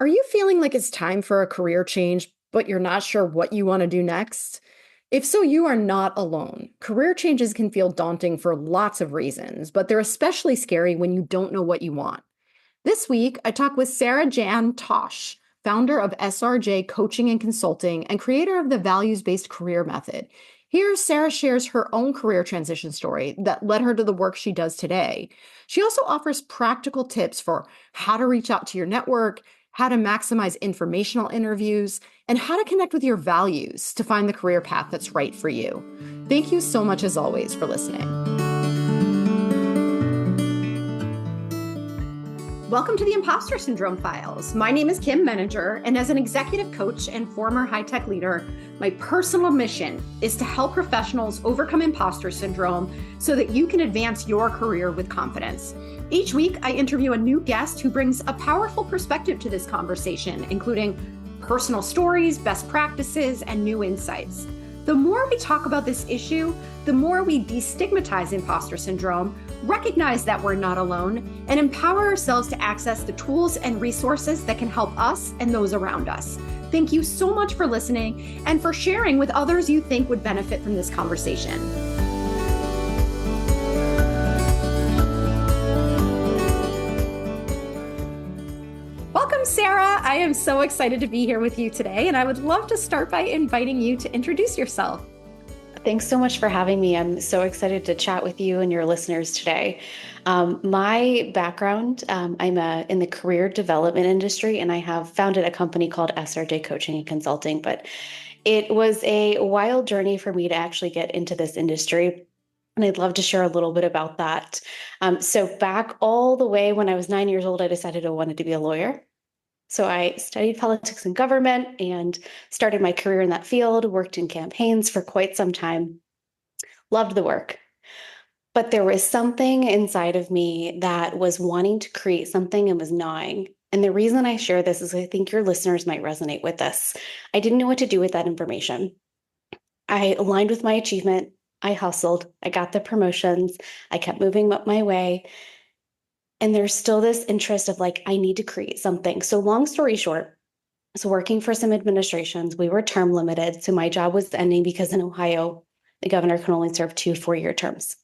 Are you feeling like it's time for a career change, but you're not sure what you want to do next? If so, you are not alone. Career changes can feel daunting for lots of reasons, but they're especially scary when you don't know what you want. This week, I talked with Sarah JanTausch, founder of SRJ Coaching and Consulting and creator of the values-based career method. Here, Sarah shares her own career transition story that led her to the work she does today. She also offers practical tips for how to reach out to your network, how to maximize informational interviews, and how to connect with your values to find the career path that's right for you. Thank you so much, as always, for listening. Welcome to the Impostor Syndrome Files. My name is Kim Meninger, and as an executive coach and former high-tech leader, my personal mission is to help professionals overcome imposter syndrome so that you can advance your career with confidence. Each week, I interview a new guest who brings a powerful perspective to this conversation, including personal stories, best practices, and new insights. The more we talk about this issue, the more we destigmatize imposter syndrome, recognize that we're not alone, and empower ourselves to access the tools and resources that can help us and those around us. Thank you so much for listening and for sharing with others you think would benefit from this conversation. Welcome, Sarah. I am so excited to be here with you today, and I would love to start by inviting you to introduce yourself. Thanks so much for having me. I'm so excited to chat with you and your listeners today. My background, I'm in the career development industry, and I have founded a company called SRJ Coaching and Consulting, but it was a wild journey for me to actually get into this industry. And I'd love to share a little bit about that. So back all the way when I was 9 years old, I decided I wanted to be a lawyer. So I studied politics and government and started my career in that field, worked in campaigns for quite some time, loved the work. But there was something inside of me that was wanting to create something and was gnawing. And the reason I share this is I think your listeners might resonate with this. I didn't know what to do with that information. I aligned with my achievement. I hustled. I got the promotions. I kept moving up my way. And there's still this interest of like, I need to create something. So long story short, so working for some administrations, we were term limited. So my job was ending because in Ohio, the governor can only serve 2 4-year terms.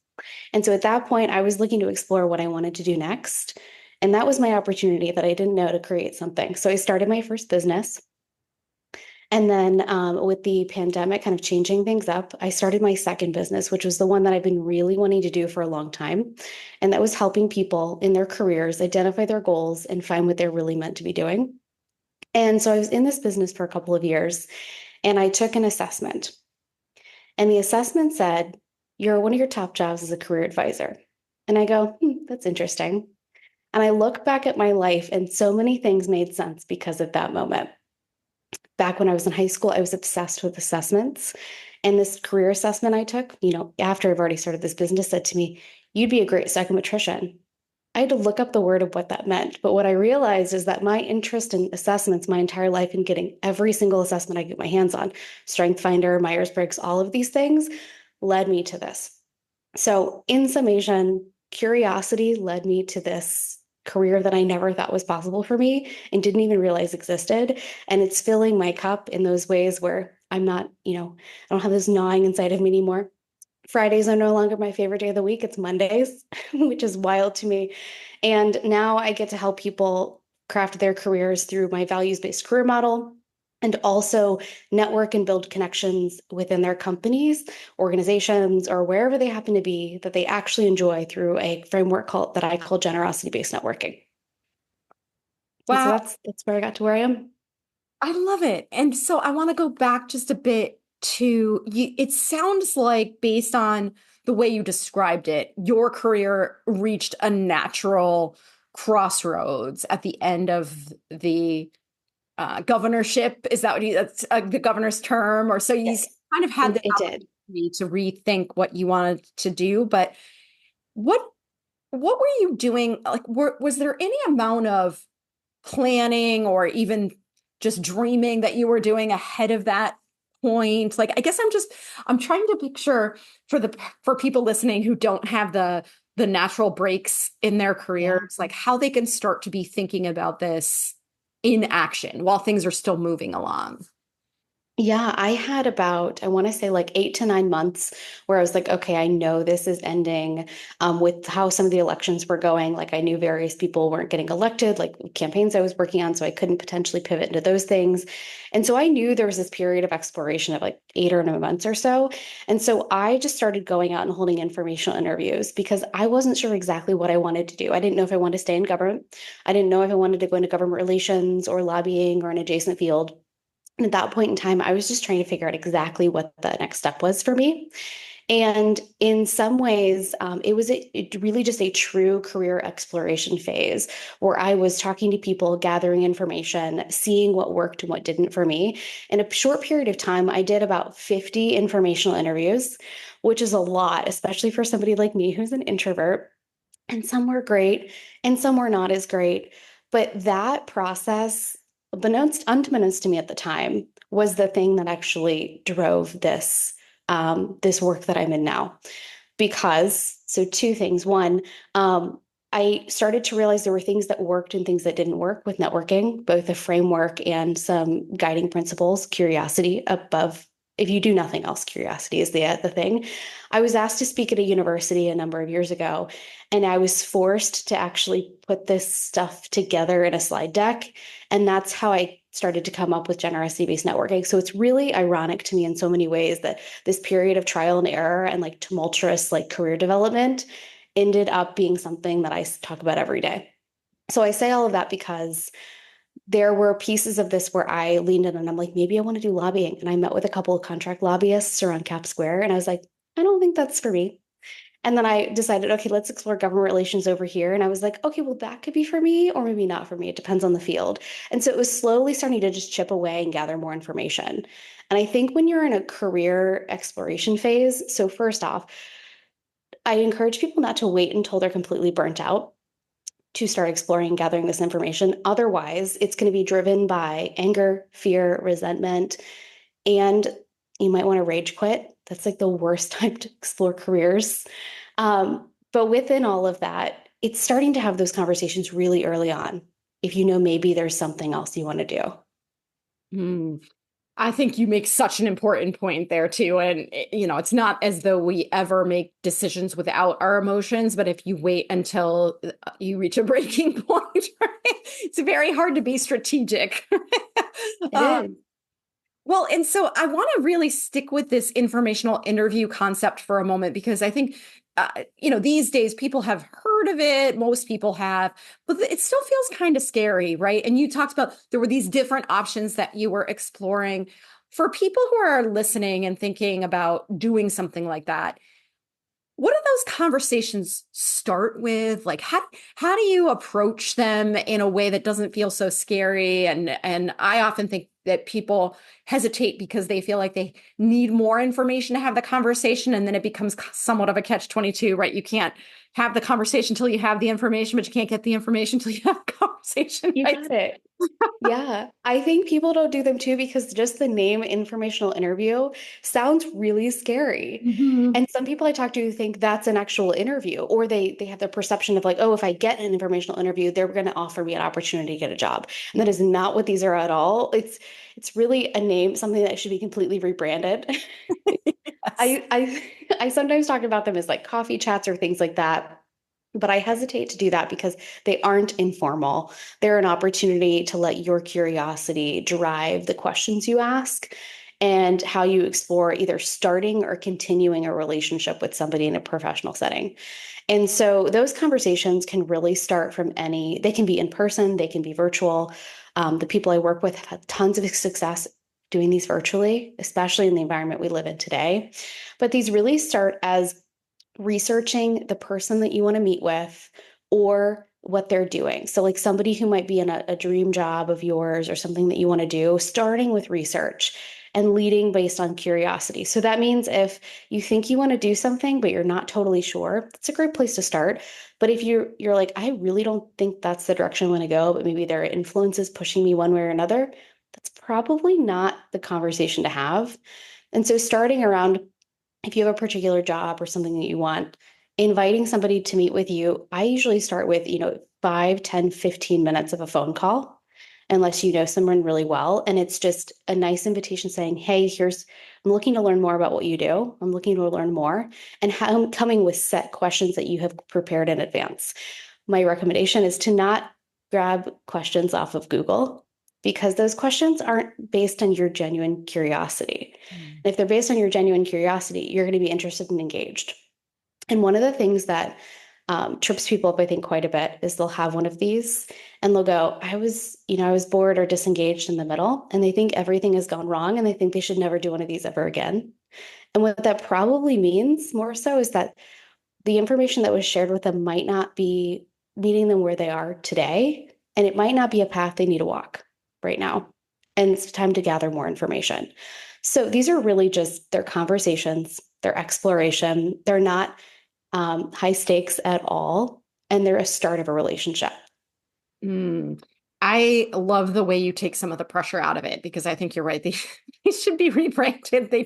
And so at that point, I was looking to explore what I wanted to do next. And that was my opportunity that I didn't know to create something. So I started my first business. And then with the pandemic kind of changing things up, I started my second business, which was the one that I've been really wanting to do for a long time. And that was helping people in their careers identify their goals and find what they're really meant to be doing. And so I was in this business for a couple of years, and I took an assessment. And the assessment said, one of your top jobs is a career advisor. And I go, that's interesting. And I look back at my life, and so many things made sense because of that moment. Back when I was in high school, I was obsessed with assessments. And this career assessment I took, after I've already started this business, said to me, you'd be a great psychometrician. I had to look up the word of what that meant. But what I realized is that my interest in assessments my entire life in getting every single assessment I get my hands on, StrengthsFinder, Myers-Briggs, all of these things led me to this. So in summation, curiosity led me to this career that I never thought was possible for me and didn't even realize existed. And it's filling my cup in those ways where I'm not, I don't have this gnawing inside of me anymore. Fridays are no longer my favorite day of the week. It's Mondays, which is wild to me. And now I get to help people craft their careers through my values-based career model, and also network and build connections within their companies, organizations, or wherever they happen to be that they actually enjoy through a framework that I call generosity-based networking. Wow. And so that's where I got to where I am. I love it. And so I want to go back just a bit to you. It sounds like, based on the way you described it, your career reached a natural crossroads at the end of the governorship. Is that that's the governor's term? Or so you Yes, kind of had the it did. opportunity to rethink what you wanted to do. But what were you doing? Like, was there any amount of planning or even just dreaming that you were doing ahead of that point? Like, I guess I'm trying to picture for people listening who don't have the natural breaks in their careers, like how they can start to be thinking about this in action while things are still moving along? Yeah, I had about, I want to say like 8 to 9 months where I was like, okay, I know this is ending. With how some of the elections were going. Like I knew various people weren't getting elected, like campaigns I was working on, so I couldn't potentially pivot into those things. And so I knew there was this period of exploration of like 8 or 9 months or so. And so I just started going out and holding informational interviews because I wasn't sure exactly what I wanted to do. I didn't know if I wanted to stay in government. I didn't know if I wanted to go into government relations or lobbying or an adjacent field. And at that point in time, I was just trying to figure out exactly what the next step was for me. And in some ways, it really just a true career exploration phase where I was talking to people, gathering information, seeing what worked and what didn't for me. In a short period of time, I did about 50 informational interviews, which is a lot, especially for somebody like me who's an introvert. And some were great, and some were not as great. But that process, unbeknownst to me at the time, was the thing that actually drove this work that I'm in now. Because, so two things. One, I started to realize there were things that worked and things that didn't work with networking, both a framework and some guiding principles, curiosity above. If you do nothing else, curiosity is the thing. I was asked to speak at a university a number of years ago, and I was forced to actually put this stuff together in a slide deck. And that's how I started to come up with generosity-based networking. So it's really ironic to me in so many ways that this period of trial and error and like tumultuous like career development ended up being something that I talk about every day. So I say all of that because there were pieces of this where I leaned in and I'm like, maybe I want to do lobbying. And I met with a couple of contract lobbyists around Cap Square, and I was like, I don't think that's for me. And then I decided, okay, let's explore government relations over here. And I was like, okay, well, that could be for me or maybe not for me. It depends on the field. And so it was slowly starting to just chip away and gather more information. And I think when you're in a career exploration phase, so first off, I encourage people not to wait until they're completely burnt out to start exploring and gathering this information. Otherwise, it's going to be driven by anger, fear, resentment, and you might want to rage quit. That's like the worst time to explore careers. But within all of that, it's starting to have those conversations really early on. If you know maybe there's something else you want to do. Hmm. I think you make such an important point there too. And, it's not as though we ever make decisions without our emotions, but if you wait until you reach a breaking point, right, it's very hard to be strategic. It is. Well, and so I want to really stick with this informational interview concept for a moment, because I think, these days people have heard of it. Most people have, but it still feels kind of scary, right? And you talked about there were these different options that you were exploring. For people who are listening and thinking about doing something like that, what do those conversations start with? Like, how do you approach them in a way that doesn't feel so scary? And I often think that people hesitate because they feel like they need more information to have the conversation, and then it becomes somewhat of a catch-22, right? You can't have the conversation until you have the information, but you can't get the information until you have the conversation, You right? got it. Yeah, I think people don't do them too because just the name informational interview sounds really scary. Mhm. And some people I talk to think that's an actual interview, or they have the perception of like, oh, if I get an informational interview, they're going to offer me an opportunity to get a job. And that is not what these are at all. It's really a name, something that should be completely rebranded. Yes. I sometimes talk about them as like coffee chats or things like that. But I hesitate to do that because they aren't informal. They're an opportunity to let your curiosity drive the questions you ask and how you explore either starting or continuing a relationship with somebody in a professional setting. And so those conversations can really start from they can be in person, they can be virtual. The people I work with have had tons of success doing these virtually, especially in the environment we live in today. But these really start as researching the person that you want to meet with or what they're doing. So, like somebody who might be in a dream job of yours or something that you want to do, starting with research and leading based on curiosity. So, that means if you think you want to do something, but you're not totally sure, that's a great place to start. But if you're like, I really don't think that's the direction I want to go, but maybe there are influences pushing me one way or another, that's probably not the conversation to have. And so, starting around if you have a particular job or something that you want, inviting somebody to meet with you, I usually start with, 5, 10, 15 minutes of a phone call. unless you know someone really well. And it's just a nice invitation saying, hey, I'm looking to learn more about what you do. I'm looking to learn more, and how I'm coming with set questions that you have prepared in advance. My recommendation is to not grab questions off of Google, because those questions aren't based on your genuine curiosity. Mm. And if they're based on your genuine curiosity, you're going to be interested and engaged. And one of the things that trips people up, I think, quite a bit is they'll have one of these and they'll go, I was bored or disengaged in the middle, and they think everything has gone wrong and they think they should never do one of these ever again. And what that probably means more so is that the information that was shared with them might not be meeting them where they are today, and it might not be a path they need to walk right now. And it's time to gather more information. So these are really just their conversations, their exploration. They're not high stakes at all, and they're a start of a relationship. Mm. I love the way you take some of the pressure out of it, because I think you're right. They, they should be rebranded. They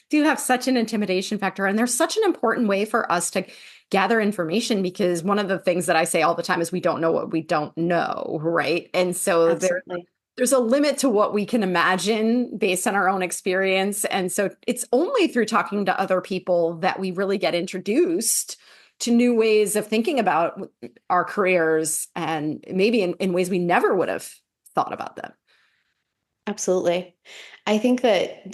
do have such an intimidation factor, and they're such an important way for us to gather information, because one of the things that I say all the time is we don't know what we don't know, right? And so there's a limit to what we can imagine based on our own experience. And so it's only through talking to other people that we really get introduced to new ways of thinking about our careers, and maybe in ways we never would have thought about them. Absolutely. I think that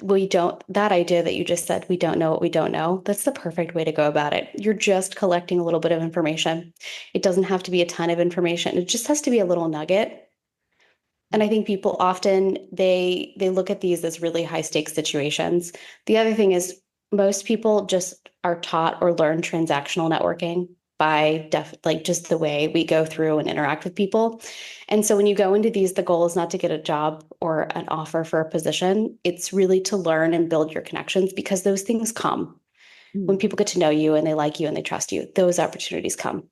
that idea that you just said, we don't know what we don't know, that's the perfect way to go about it. You're just collecting a little bit of information. It doesn't have to be a ton of information. It just has to be a little nugget. And I think people often they look at these as really high stakes situations. The other thing is most people just are taught or learn transactional networking by just the way we go through and interact with people. And so when you go into these, the goal is not to get a job or an offer for a position. It's really to learn and build your connections, because those things come when people get to know you and they like you and they trust you. Those opportunities come.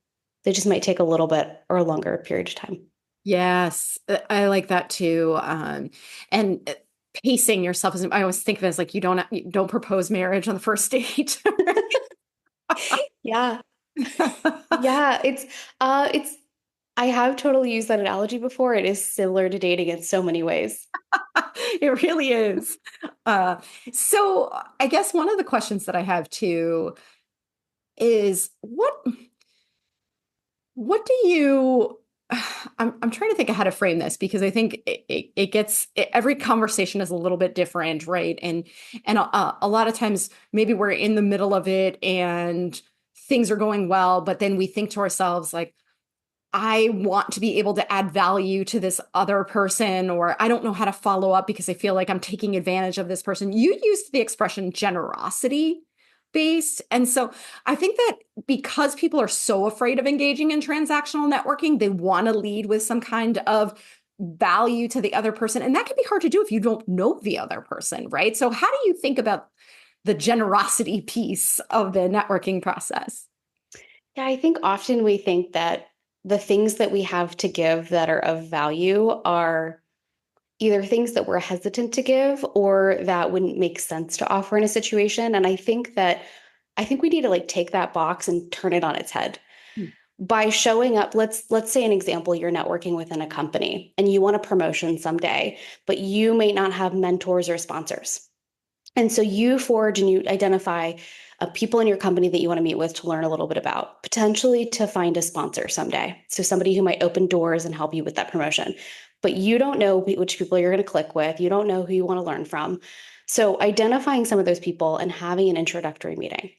They just might take a little bit or a longer period of time. Yes, I like that too. And pacing yourself is, I always think of it as like you don't propose marriage on the first date. Yeah. Yeah, it's I have totally used that analogy before. It is similar to dating in so many ways. It really is. Uh, so I guess one of the questions that I have too is what do you, I'm trying to think of how to frame this, because I think every conversation is a little bit different, right? And a lot of times maybe we're in the middle of it and things are going well, but then we think to ourselves like, I want to be able to add value to this other person, or I don't know how to follow up because I feel like I'm taking advantage of this person. You used the expression generosity based. And so I think that because people are so afraid of engaging in transactional networking, they want to lead with some kind of value to the other person. And that can be hard to do if you don't know the other person, right? So how do you think about the generosity piece of the networking process? Yeah, I think often we think that the things that we have to give that are of value are either things that we're hesitant to give or that wouldn't make sense to offer in a situation. And I think we need to take that box and turn it on its head by showing up. Let's say an example, you're networking within a company and you want a promotion someday, but you may not have mentors or sponsors. And so you forge and you identify people in your company that you want to meet with to learn a little bit about, potentially to find a sponsor someday. So somebody who might open doors and help you with that promotion. But you don't know which people you're going to click with. You don't know who you want to learn from. So identifying some of those people and having an introductory meeting.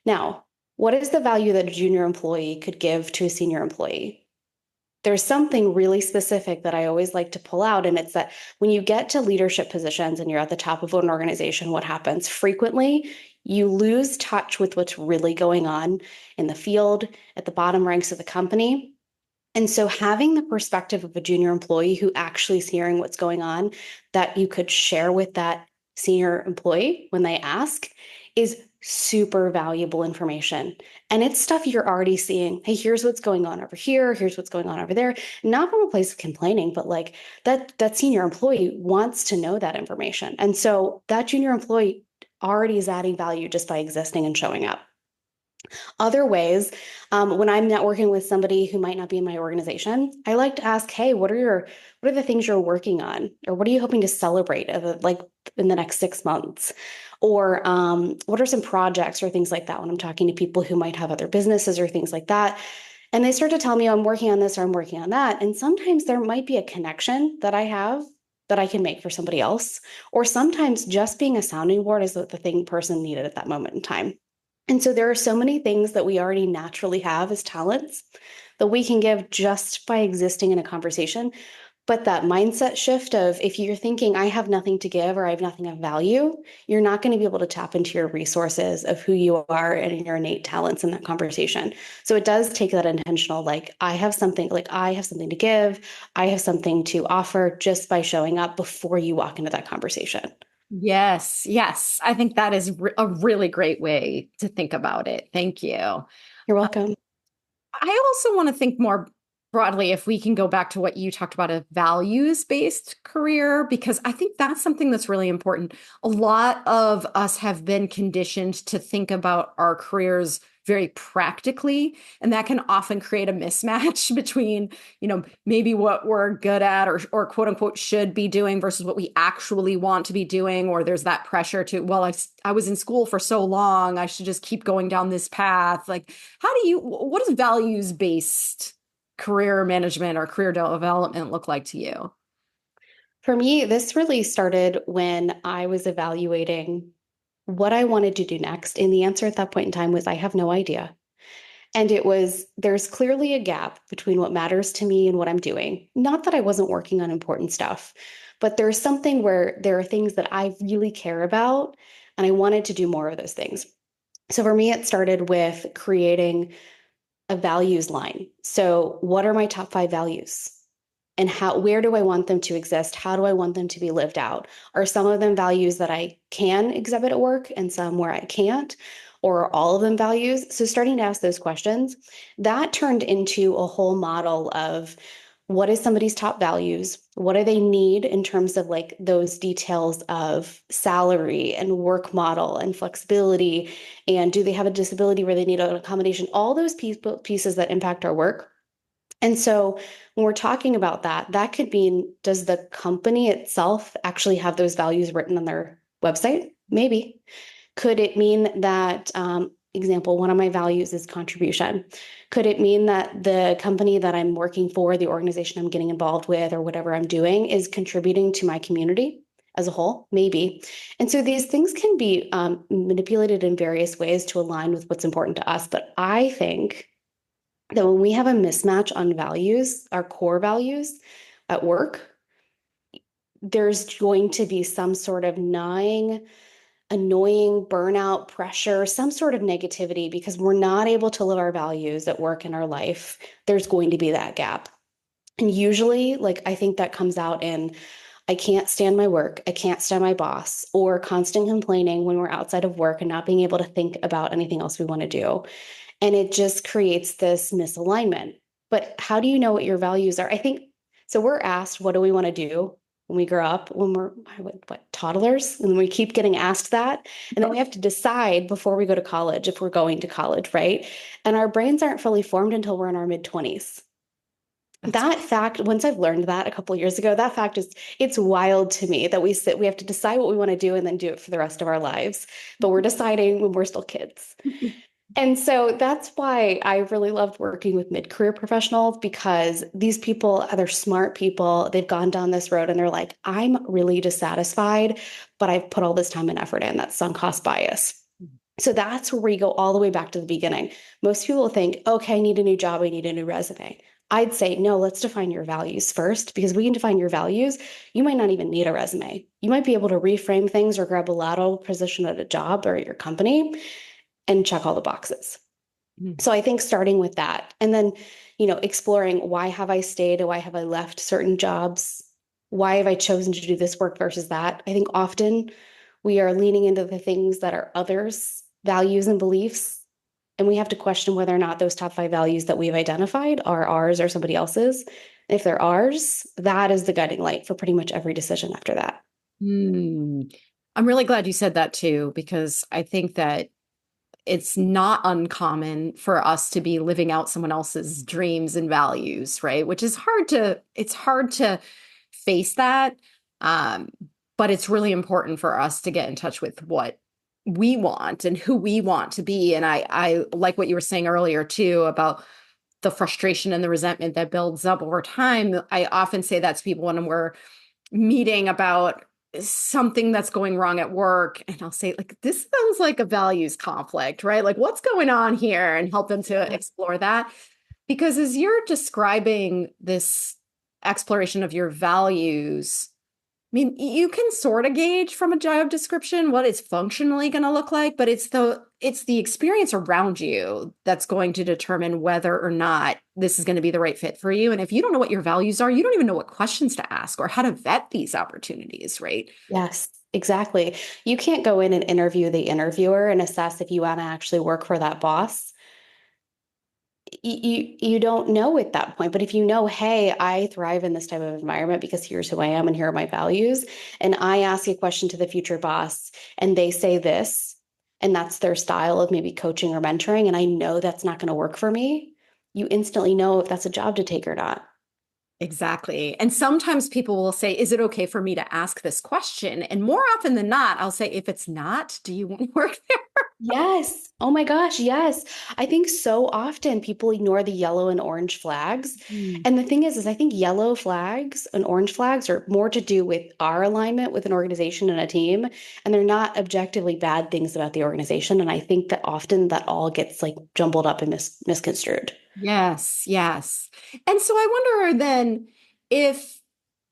Now, what is the value that a junior employee could give to a senior employee? There's something really specific that I always like to pull out. And it's that when you get to leadership positions and you're at the top of an organization, what happens? Frequently, you lose touch with what's really going on in the field, at the bottom ranks of the company. And so having the perspective of a junior employee who actually is hearing what's going on that you could share with that senior employee when they ask is super valuable information. And it's stuff you're already seeing. Hey, here's what's going on over here. Here's what's going on over there. Not from a place of complaining, but that senior employee wants to know that information. And so that junior employee already is adding value just by existing and showing up. Other ways, when I'm networking with somebody who might not be in my organization, I like to ask, hey, what are the things you're working on? Or what are you hoping to celebrate like in the next 6 months? Or what are some projects or things like that when I'm talking to people who might have other businesses or things like that? And they start to tell me, I'm working on this or I'm working on that. And sometimes there might be a connection that I have that I can make for somebody else. Or sometimes just being a sounding board is the thing person needed at that moment in time. And so there are so many things that we already naturally have as talents that we can give just by existing in a conversation. But that mindset shift of if you're thinking, I have nothing to give or I have nothing of value, you're not going to be able to tap into your resources of who you are and your innate talents in that conversation. So it does take that intentional, like I have something to give, I have something to offer just by showing up before you walk into that conversation. Yes, yes. I think that is a really great way to think about it. Thank you. You're welcome. I also want to think more broadly if we can go back to what you talked about, a values-based career, because I think that's something that's really important. A lot of us have been conditioned to think about our careers very practically, and that can often create a mismatch between, maybe what we're good at or quote unquote should be doing versus what we actually want to be doing. Or there's that pressure to, well, I was in school for so long, I should just keep going down this path. Like, what does values-based career management or career development look like to you? For me, this really started when I was evaluating what I wanted to do next. And the answer at that point in time was, I have no idea. And there's clearly a gap between what matters to me and what I'm doing. Not that I wasn't working on important stuff, but there's something where there are things that I really care about, and I wanted to do more of those things. So for me, it started with creating a values line. So what are my top 5 values? And where do I want them to exist? How do I want them to be lived out? Are some of them values that I can exhibit at work and some where I can't? Or are all of them values? So starting to ask those questions, that turned into a whole model of what is somebody's top values? What do they need in terms of like those details of salary and work model and flexibility? And do they have a disability where they need an accommodation? All those pieces that impact our work. And so when we're talking about that, that could mean, does the company itself actually have those values written on their website? Maybe. Could it mean that, example, one of my values is contribution? Could it mean that the company that I'm working for, the organization I'm getting involved with, or whatever I'm doing is contributing to my community as a whole? Maybe. And so these things can be manipulated in various ways to align with what's important to us. But I think that when we have a mismatch on values, our core values at work, there's going to be some sort of gnawing, annoying burnout, pressure, some sort of negativity because we're not able to live our values at work in our life. There's going to be that gap. And usually, like, I think that comes out in I can't stand my work, I can't stand my boss, or constant complaining when we're outside of work and not being able to think about anything else we want to do. And it just creates this misalignment. But how do you know what your values are? I think so. We're asked, what do we want to do when we grow up, when we're toddlers? And we keep getting asked that. And then we have to decide before we go to college if we're going to college, right? And our brains aren't fully formed until we're in our mid-20s. That fact, once I've learned that a couple of years ago, that fact it's wild to me that we have to decide what we want to do and then do it for the rest of our lives. But we're deciding when we're still kids. And so that's why I really loved working with mid-career professionals, because these people, they're smart people. They've gone down this road and they're like, I'm really dissatisfied, but I've put all this time and effort in. That's sunk cost bias. So that's where we go all the way back to the beginning. Most people think, okay, I need a new job. I need a new resume. I'd say, no, let's define your values first, because we can define your values. You might not even need a resume. You might be able to reframe things or grab a lateral position at a job or at your company and check all the boxes. So I think starting with that, and then, exploring, why have I stayed? Why have I left certain jobs? Why have I chosen to do this work versus that? I think often we are leaning into the things that are others' values and beliefs. And we have to question whether or not those top 5 values that we've identified are ours or somebody else's. If they're ours, that is the guiding light for pretty much every decision after that. I'm really glad you said that too, because I think that it's not uncommon for us to be living out someone else's dreams and values, right? Which is it's hard to face that. Um, but it's really important for us to get in touch with what we want and who we want to be. And I like what you were saying earlier too about the frustration and the resentment that builds up over time. I often say that to people when we're meeting about something that's going wrong at work. And I'll say, like, this sounds like a values conflict, right? Like, what's going on here? And help them to explore that. Because as you're describing this exploration of your values, I mean, you can sort of gauge from a job description what it's functionally going to look like, but it's the experience around you that's going to determine whether or not this is going to be the right fit for you. And if you don't know what your values are, you don't even know what questions to ask or how to vet these opportunities, right? Yes, exactly. You can't go in and interview the interviewer and assess if you want to actually work for that boss. You don't know at that point. But if you know, hey, I thrive in this type of environment because here's who I am and here are my values, and I ask a question to the future boss and they say this, and that's their style of maybe coaching or mentoring, and I know that's not going to work for me, you instantly know if that's a job to take or not. Exactly. And sometimes people will say, is it okay for me to ask this question? And more often than not, I'll say, if it's not, do you want to work there? Yes. Oh my gosh. Yes. I think so often people ignore the yellow and orange flags. Mm. And the thing is I think yellow flags and orange flags are more to do with our alignment with an organization and a team. And they're not objectively bad things about the organization. And I think that often that all gets like jumbled up and misconstrued. Yes, yes. And so I wonder then if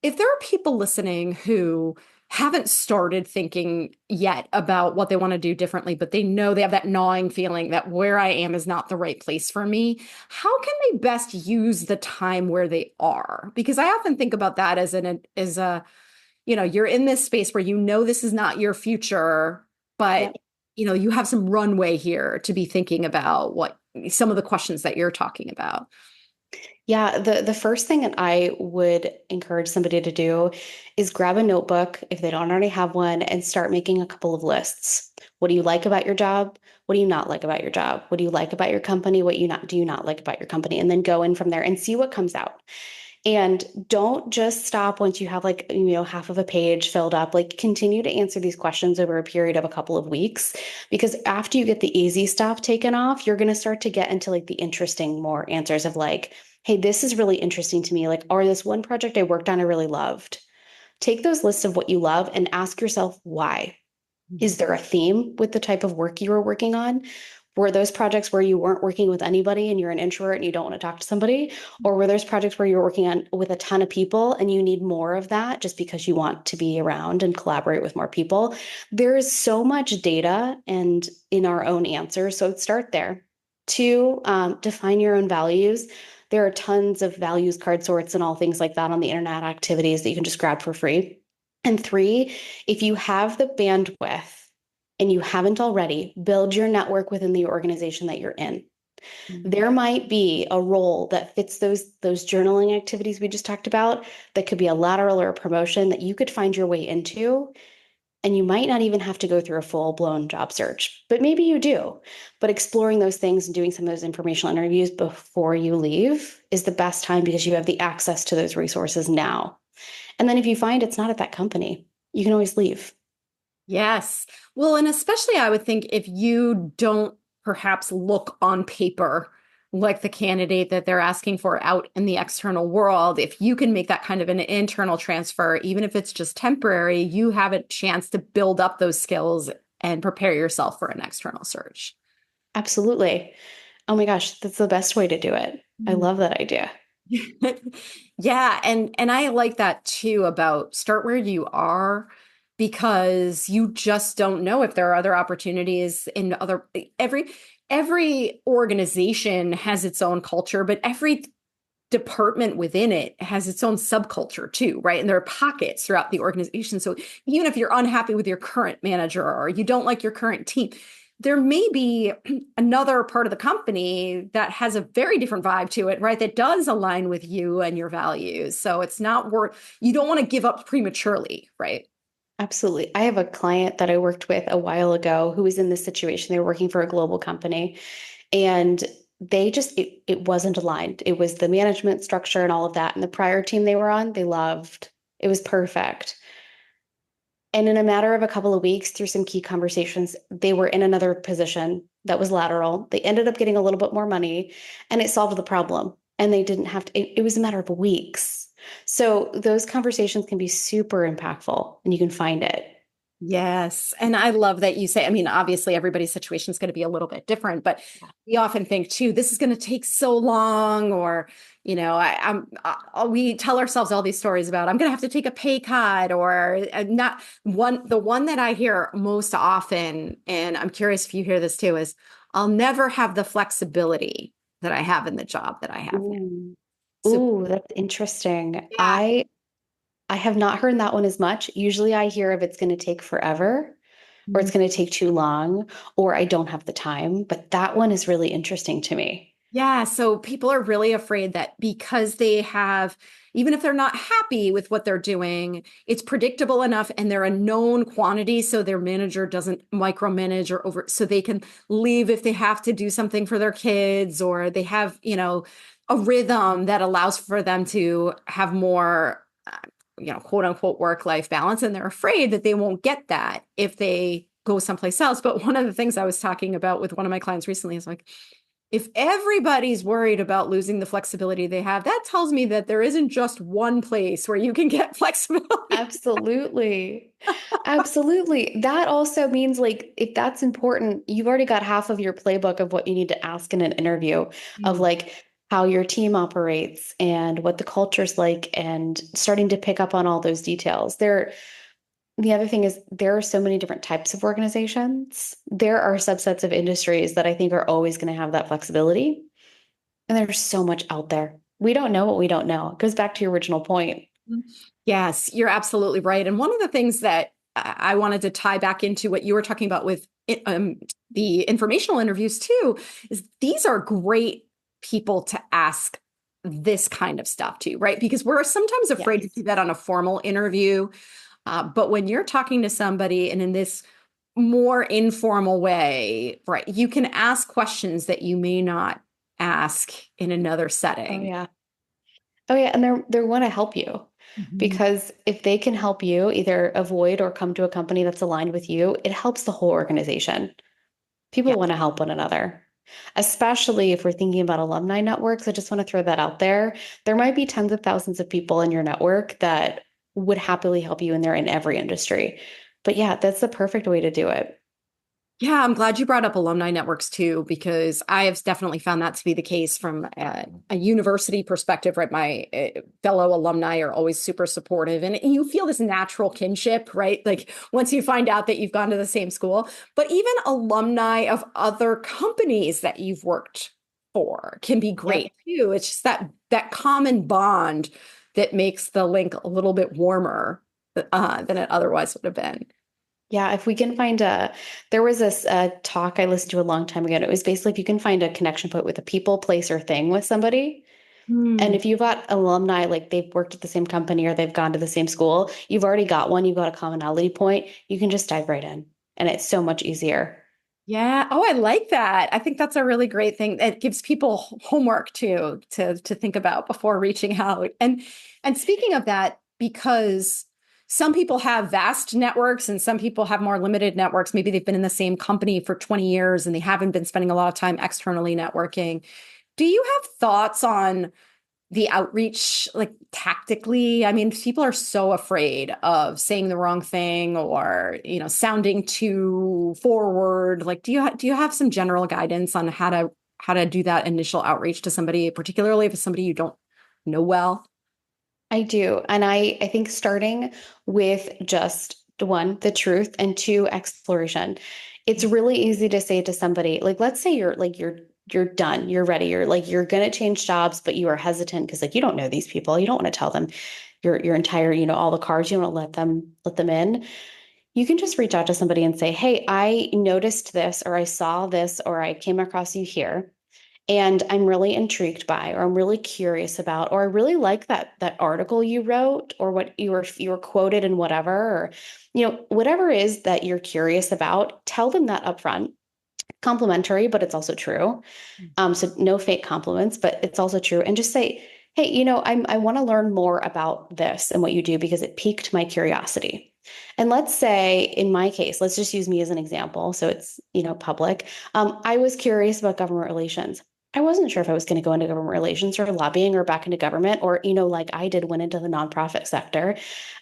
there are people listening who haven't started thinking yet about what they want to do differently, but they know they have that gnawing feeling that where I am is not the right place for me. How can they best use the time where they are? Because I often think about that as a, you're in this space where you know this is not your future, Yeah. but you have some runway here to be thinking about what some of the questions that you're talking about. Yeah, the first thing that I would encourage somebody to do is grab a notebook if they don't already have one and start making a couple of lists. What do you like about your job? What do you not like about your job? What do you like about your company? What you not do you not like about your company? And then go in from there and see what comes out. And don't just stop once you have like, half of a page filled up. Like continue to answer these questions over a period of a couple of weeks, because after you get the easy stuff taken off, you're going to start to get into like the interesting more answers of like, hey, this is really interesting to me. Like, or this one project I worked on, I really loved. Take those lists of what you love and ask yourself why. Is there a theme with the type of work you were working on? Were those projects where you weren't working with anybody and you're an introvert and you don't want to talk to somebody? Or were those projects where you're working on with a ton of people and you need more of that just because you want to be around and collaborate with more people? There is so much data and in our own answers. So start there. Two, define your own values. There are tons of values card sorts and all things like that on the internet activities that you can just grab for free. And three, if you have the bandwidth and you haven't already, build your network within the organization that you're in. Mhm. There might be a role that fits those journaling activities we just talked about that could be a lateral or a promotion that you could find your way into. And you might not even have to go through a full blown job search, but maybe you do. But exploring those things and doing some of those informational interviews before you leave is the best time because you have the access to those resources now. And then if you find it's not at that company, you can always leave. Yes. Well, and especially I would think if you don't perhaps look on paper like the candidate that they're asking for out in the external world, if you can make that kind of an internal transfer, even if it's just temporary, you have a chance to build up those skills and prepare yourself for an external search. Absolutely. Oh my gosh, that's the best way to do it. I love that idea. Yeah, and I like that too about start where you are because you just don't know if there are other opportunities in other every organization has its own culture, but every department within it has its own subculture too, right? And there are pockets throughout the organization. So even if you're unhappy with your current manager or you don't like your current team, there may be another part of the company that has a very different vibe to it, right? That does align with you and your values. So it's not worth, you don't want to give up prematurely, right? Absolutely. I have a client that I worked with a while ago who was in this situation. They were working for a global company and it wasn't aligned. It was the management structure and all of that. And the prior team they were on, they loved. It was perfect. And in a matter of a couple of weeks, through some key conversations, they were in another position that was lateral. They ended up getting a little bit more money and it solved the problem. And they didn't have to, it was a matter of weeks. So those conversations can be super impactful and you can find it. Yes. And I love that you say, I mean, obviously everybody's situation is going to be a little bit different, but we often think too, this is going to take so long, or, we tell ourselves all these stories about, I'm going to have to take a pay cut, or not the one that I hear most often, and I'm curious if you hear this too, is I'll never have the flexibility that I have in the job that I have now. Ooh, So ooh, that's interesting. yeah. I have not heard that one as much. Usually I hear if it's going to take forever or it's going to take too long or I don't have the time, but that one is really interesting to me. Yeah, so people are really afraid that because they have, even if they're not happy with what they're doing, it's predictable enough and they're a known quantity. So their manager doesn't micromanage or over, so they can leave if they have to do something for their kids, or they have, a rhythm that allows for them to have more, quote unquote work-life balance. And they're afraid that they won't get that if they go someplace else. But one of the things I was talking about with one of my clients recently is like, if everybody's worried about losing the flexibility they have, that tells me that there isn't just one place where you can get flexibility. Absolutely. Absolutely. That also means like if that's important, you've already got half of your playbook of what you need to ask in an interview of Mm. like how your team operates and what the culture's like and starting to pick up on all those details. The other thing is there are so many different types of organizations. There are subsets of industries that I think are always going to have that flexibility. And there's so much out there. We don't know what we don't know. It goes back to your original point. Yes, you're absolutely right. And one of the things that I wanted to tie back into what you were talking about with the informational interviews too, is these are great people to ask this kind of stuff to, right? Because we're sometimes afraid to Yes. do that on a formal interview. But when you're talking to somebody and in this more informal way, right, you can ask questions that you may not ask in another Oh setting. yeah. Oh yeah. And they want to help you Mhm. because if they can help you either avoid or come to a company that's aligned with you, it helps the whole organization. Yeah. People want to help one another, especially if we're thinking about alumni networks. I just want to throw that out there. There might be tens of thousands of people in your network that would happily help you, and they're in every industry. But yeah, that's the perfect way to do it. Yeah, I'm glad you brought up alumni networks too, because I have definitely found that to be the case from a university perspective, right? My fellow alumni are always super supportive, and you feel this natural kinship, right? Like once you find out that you've gone to the same school, but even alumni of other companies that you've worked for can be Yep. great too. It's just that common bond that makes the link a little bit warmer than it otherwise would have been. Yeah, if we can find there was this talk I listened to a long time ago. And it was basically if you can find a connection point with a people, place, or thing with somebody. And Hmm. if you've got alumni, like they've worked at the same company or they've gone to the same school, you've already got one, you've got a commonality point, you can just dive right in. And it's so much easier. Yeah. Oh, I like that. I think that's a really great thing. It gives people homework too to think about before reaching out. And speaking of that, because some people have vast networks and some people have more limited networks. Maybe they've been in the same company for 20 years and they haven't been spending a lot of time externally networking. Do you have thoughts on the outreach, like tactically? I mean, people are so afraid of saying the wrong thing or, sounding too forward. Like, do you have some general guidance on how to do that initial outreach to somebody, particularly if it's somebody you don't know well? I do. And I think starting with just one, the truth, and two, exploration. It's really easy to say to somebody, like, let's say you're done, you're ready, you're gonna change jobs, but you are hesitant because like you don't know these people. You don't want to tell them your entire, all the cards, you don't want to let them in. You can just reach out to somebody and say, hey, I noticed this, or I saw this, or I came across you here. and I'm really intrigued by, or I'm really curious about, or I really like that article you wrote, or what you were quoted in whatever, or whatever it is that you're curious about, tell them that upfront. Complimentary, but it's also true. So no fake compliments, but it's also true. And just say, hey, I want to learn more about this and what you do because it piqued my curiosity. And let's say in my case, let's just use me as an example. So it's, public. I was curious about government relations. I wasn't sure if I was going to go into government relations or lobbying or back into government, or, like I did, went into the nonprofit sector.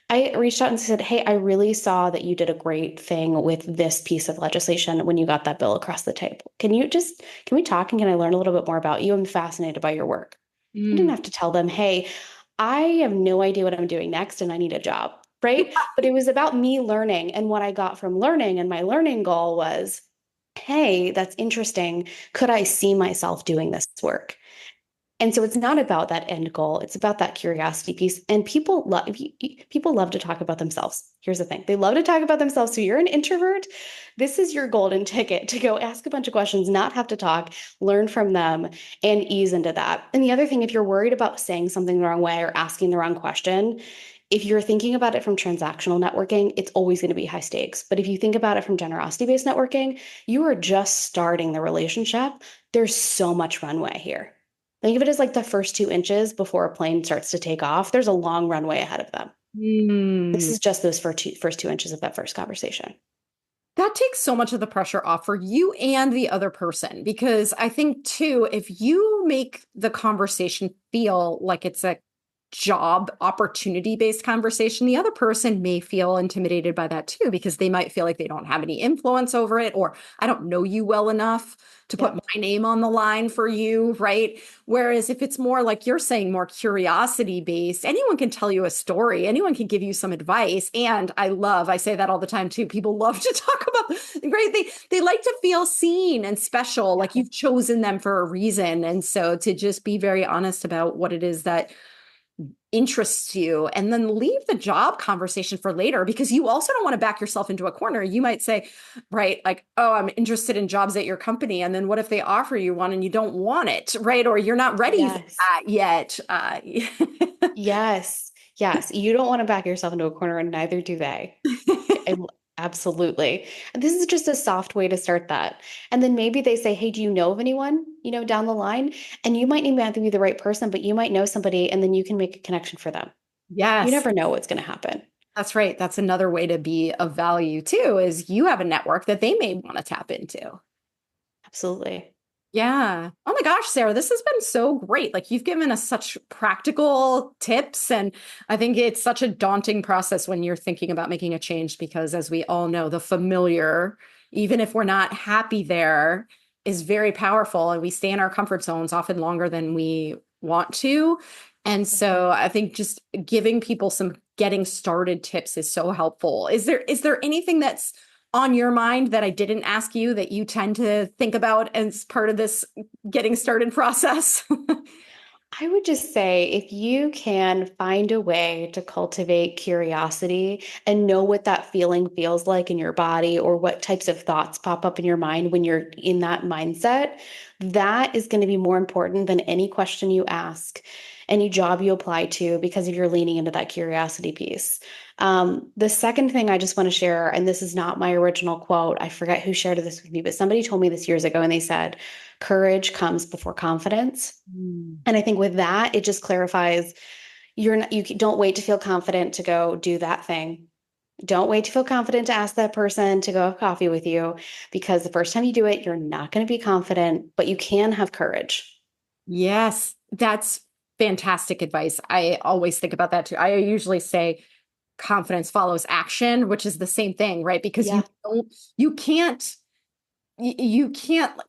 I reached out and said, hey, I really saw that you did a great thing with this piece of legislation when you got that bill across the table. Can we talk and can I learn a little bit more about you? I'm fascinated by your work. I didn't have to tell them, hey, I have no idea what I'm doing next and I need a job, right? But it was about me learning. And what I got from learning, and my learning goal was, hey, that's interesting. Could I see myself doing this work? And so it's not about that end goal. It's about that curiosity piece. And people love to talk about themselves. Here's the thing. They love to talk about themselves. So you're an introvert. This is your golden ticket to go ask a bunch of questions, not have to talk, learn from them, and ease into that. And the other thing, if you're worried about saying something the wrong way or asking the wrong question, if you're thinking about it from transactional networking, it's always going to be high stakes. But if you think about it from generosity-based networking, you are just starting the relationship. There's so much runway here. Think of it as like the first 2 inches before a plane starts to take off. There's a long runway ahead of them. This is just those first 2 inches of that first conversation. That takes so much of the pressure off for you and the other person, because I think too, if you make the conversation feel like it's a job opportunity based conversation, the other person may feel intimidated by that too, because they might feel like they don't have any influence over it, or I don't know you well enough to put my name on the line for you, right? Whereas if it's more like you're saying, more curiosity based, anyone can tell you a story, anyone can give you some advice. And I say that all the time too. People love to talk about, right? They like to feel seen and special, like you've chosen them for a reason. And so to just be very honest about what it is that interests you, and then leave the job conversation for later, because you also don't want to back yourself into a corner. You might say, right, like, oh, I'm interested in jobs at your company. And then what if they offer you one and you don't want it, right? Or you're not ready for that yet. Yes. You don't want to back yourself into a corner, and neither do they. Absolutely. And this is just a soft way to start that. And then maybe they say, hey, do you know of anyone, down the line? And you might even have to be the right person, but you might know somebody, and then you can make a connection for them. Yes. You never know what's going to happen. That's right. That's another way to be of value too, is you have a network that they may want to tap into. Absolutely. Yeah. Oh my gosh, Sarah, this has been so great. Like, you've given us such practical tips. And I think it's such a daunting process when you're thinking about making a change, because as we all know, the familiar, even if we're not happy there, is very powerful. And we stay in our comfort zones often longer than we want to. And so I think just giving people some getting started tips is so helpful. Is there anything that's on your mind that I didn't ask you that you tend to think about as part of this getting started process? I would just say, if you can find a way to cultivate curiosity and know what that feeling feels like in your body, or what types of thoughts pop up in your mind when you're in that mindset, that is going to be more important than any question you ask, any job you apply to, because if you're leaning into that curiosity piece. The second thing I just want to share, and this is not my original quote, I forget who shared this with me, but somebody told me this years ago, and they said, courage comes before confidence. And I think with that, it just clarifies, you don't wait to feel confident to go do that thing. Don't wait to feel confident to ask that person to go have coffee with you, because the first time you do it, you're not going to be confident, but you can have courage. Yes, that's fantastic advice. I always think about that too. I usually say confidence follows action, which is the same thing, right? Because you can't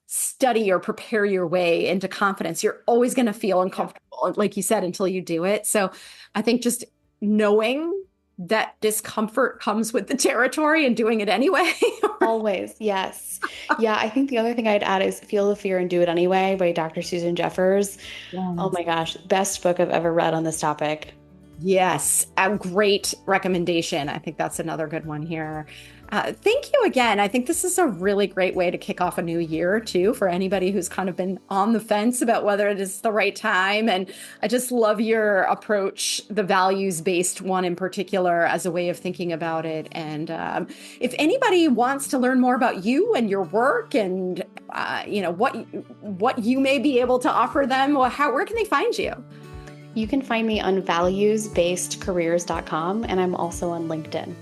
study or prepare your way into confidence. You're always going to feel uncomfortable, like you said, until you do it. So I think just knowing that discomfort comes with the territory and doing it anyway. Always. Yes. Yeah. I think the other thing I'd add is Feel the Fear and Do It Anyway by Dr. Susan Jeffers. Yes. Oh my gosh. Best book I've ever read on this topic. Yes, a great recommendation. I think that's another good one here. Thank you again. I think this is a really great way to kick off a new year too, for anybody who's kind of been on the fence about whether it is the right time. And I just love your approach, the values-based one in particular, as a way of thinking about it. And if anybody wants to learn more about you and your work and what you may be able to offer them, where can they find you? You can find me on valuesbasedcareers.com, and I'm also on LinkedIn.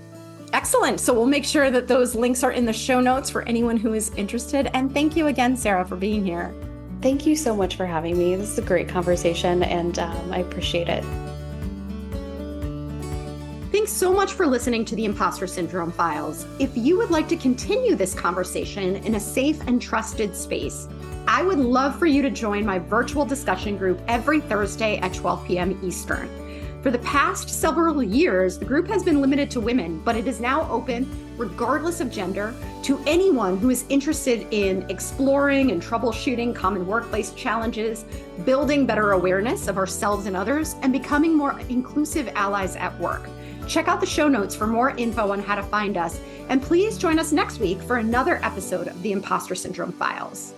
Excellent. So we'll make sure that those links are in the show notes for anyone who is interested. And thank you again, Sarah, for being here. Thank you so much for having me. This is a great conversation, and I appreciate it. Thanks so much for listening to the Impostor Syndrome Files. If you would like to continue this conversation in a safe and trusted space, I would love for you to join my virtual discussion group every Thursday at 12 p.m. Eastern. For the past several years, the group has been limited to women, but it is now open, regardless of gender, to anyone who is interested in exploring and troubleshooting common workplace challenges, building better awareness of ourselves and others, and becoming more inclusive allies at work. Check out the show notes for more info on how to find us, and please join us next week for another episode of the Impostor Syndrome Files.